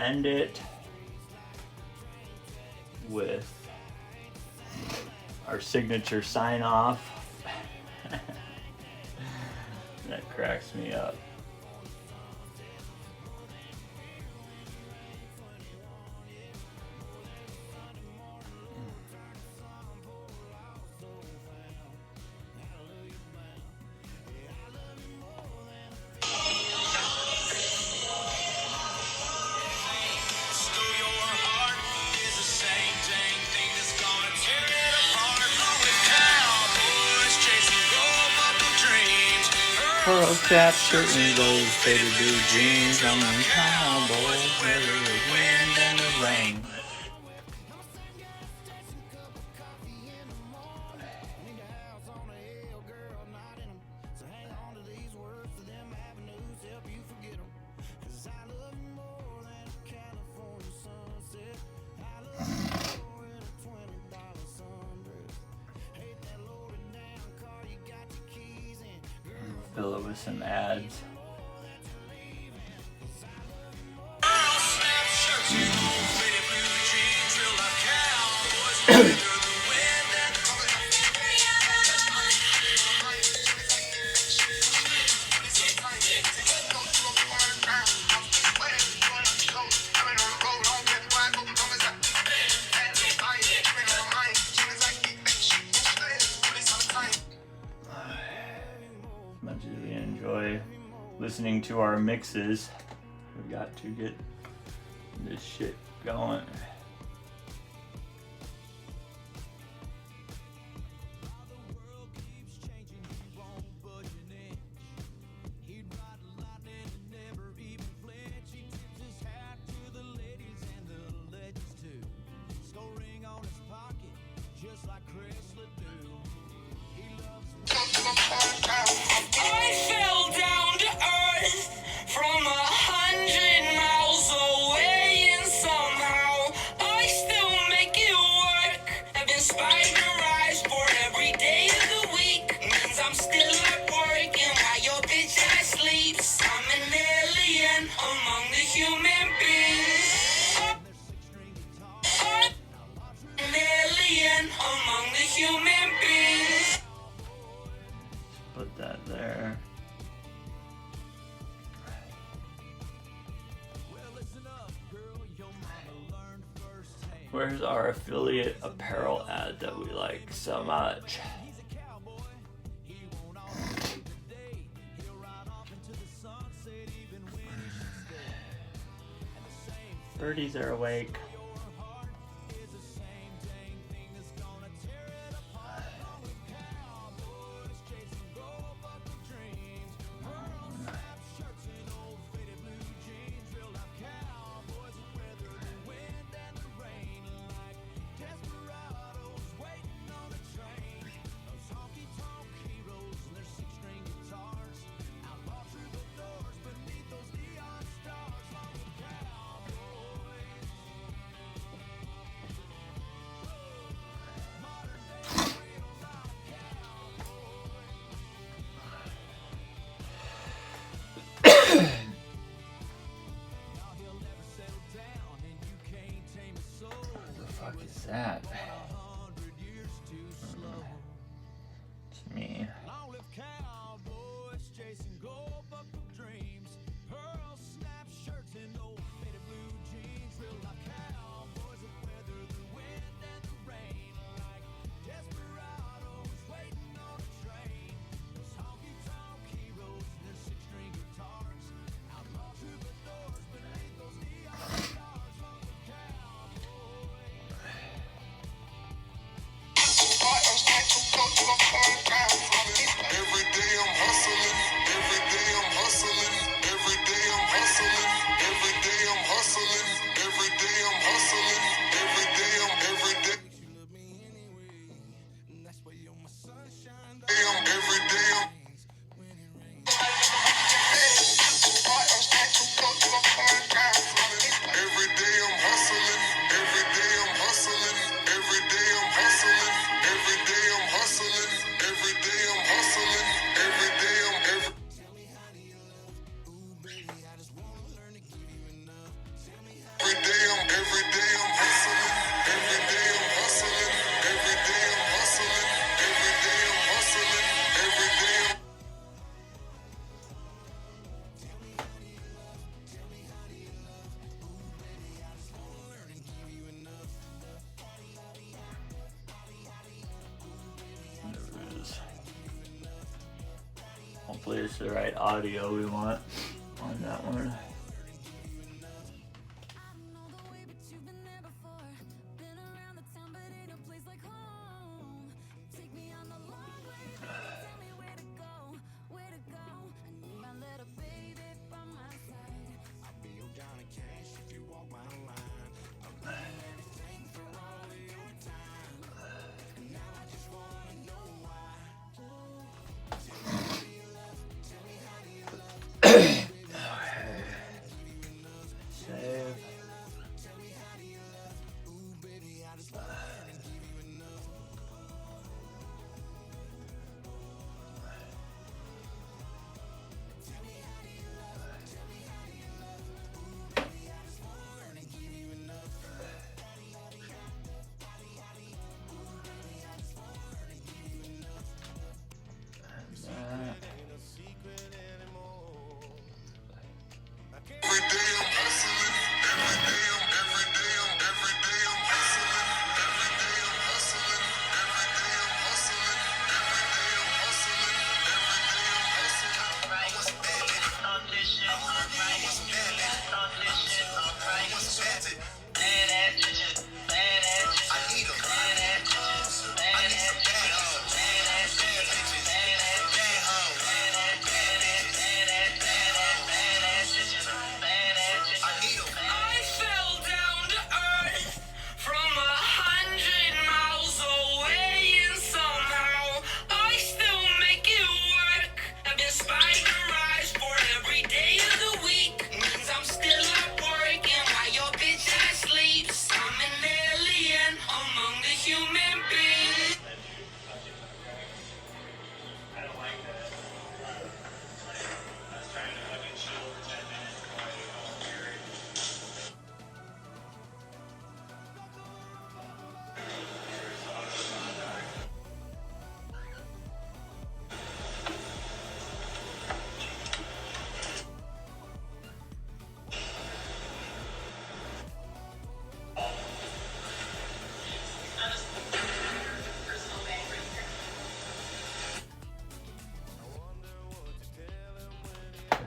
end it with our signature sign off. That cracks me up. Pearl strap shirt and those faded blue jeans. I'm a cowboy, whether the wind and the rain. Fill it with some ads. Much as we enjoy listening to our mixes, we got to get this shit going. I fell down to earth from 100 miles away, and somehow I still make it work. I've been spiderized for every day of the week. Means I'm still at work, and while your bitch ass sleeps, I'm an alien among the human beings. I'm an alien among the human beings. Put that there. Where's our affiliate apparel ad that we like so much? Birdies are awake. That it's me. Every day Hopefully it's the right audio we want on that one. Save. I fell down to earth from 100 miles away, and somehow I still make it work. I've been spiderized for every day of the week. Means I'm still at work, and while your bitch ass sleeps, I'm an alien among the human beings.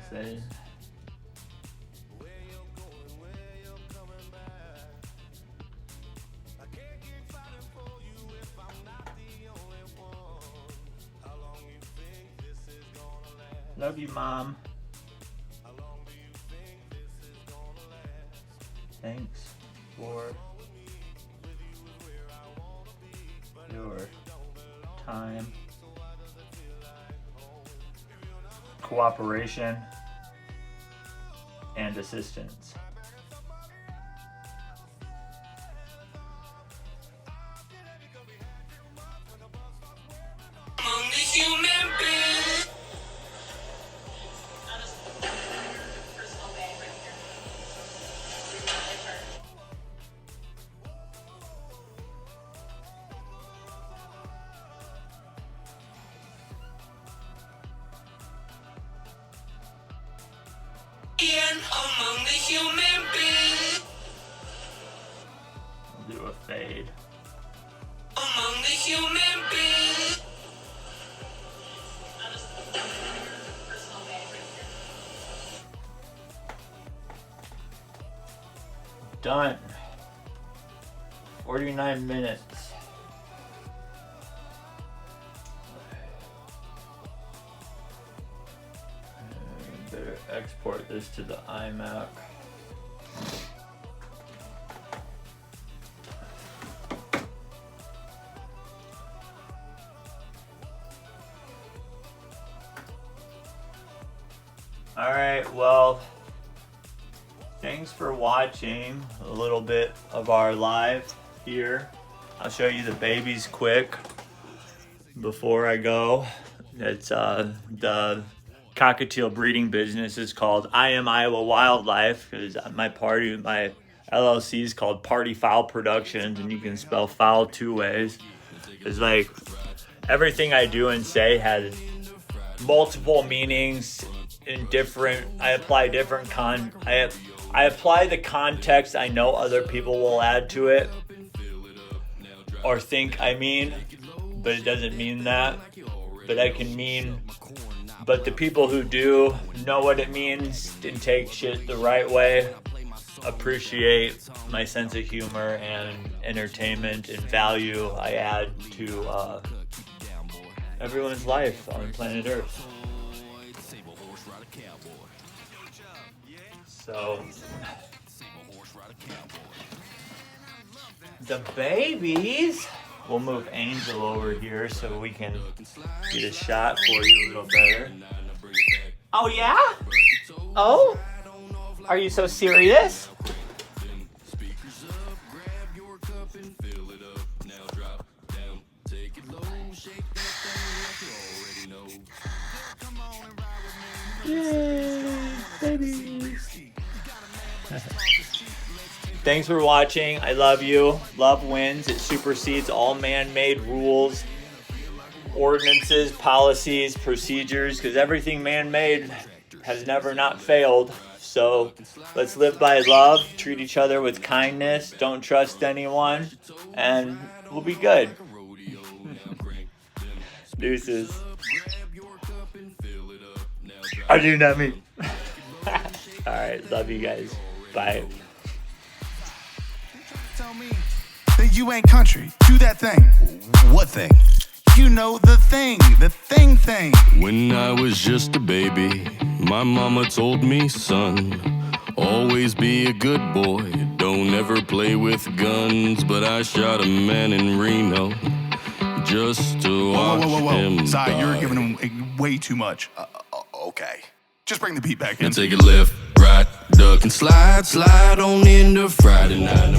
Say. Love you, Mom. Thanks for your time, cooperation, and assistance. Among the human beings. Among the human beings. We'll do a fade. Among the human beings. Done. 49 minutes. Better export this to the iMac. Alright, well, thanks for watching a little bit of our live here. I'll show you the babies quick before I go. It's the cockatiel breeding business is called I Am Iowa Wildlife, because my LLC is called Party Fowl Productions, and you can spell fowl two ways. It's like everything I do and say has multiple meanings in different. I apply different I apply the context I know other people will add to it or think I mean, but it doesn't mean that. But I can mean But the people who do know what it means and take shit the right way appreciate my sense of humor and entertainment and value I add to everyone's life on planet Earth. So, the babies. We'll move Angel over here so we can get a shot for you a little better. Oh yeah? Oh? Are you so serious? Yay, babies. Thanks for watching. I love you. Love wins. It supersedes all man-made rules, ordinances, policies, procedures, because everything man-made has never not failed. So let's live by love, treat each other with kindness, don't trust anyone, and we'll be good. Deuces. I do not mean. Alright, love you guys. Bye. Tell me that you ain't country. Do that thing. What thing? You know the thing. When I was just a baby, my mama told me, son, always be a good boy. Don't ever play with guns. But I shot a man in Reno just to watch him Sorry, die. you're giving him way too much. Okay. Just bring the beat back in. And take a left, right, duck and slide on into Friday night.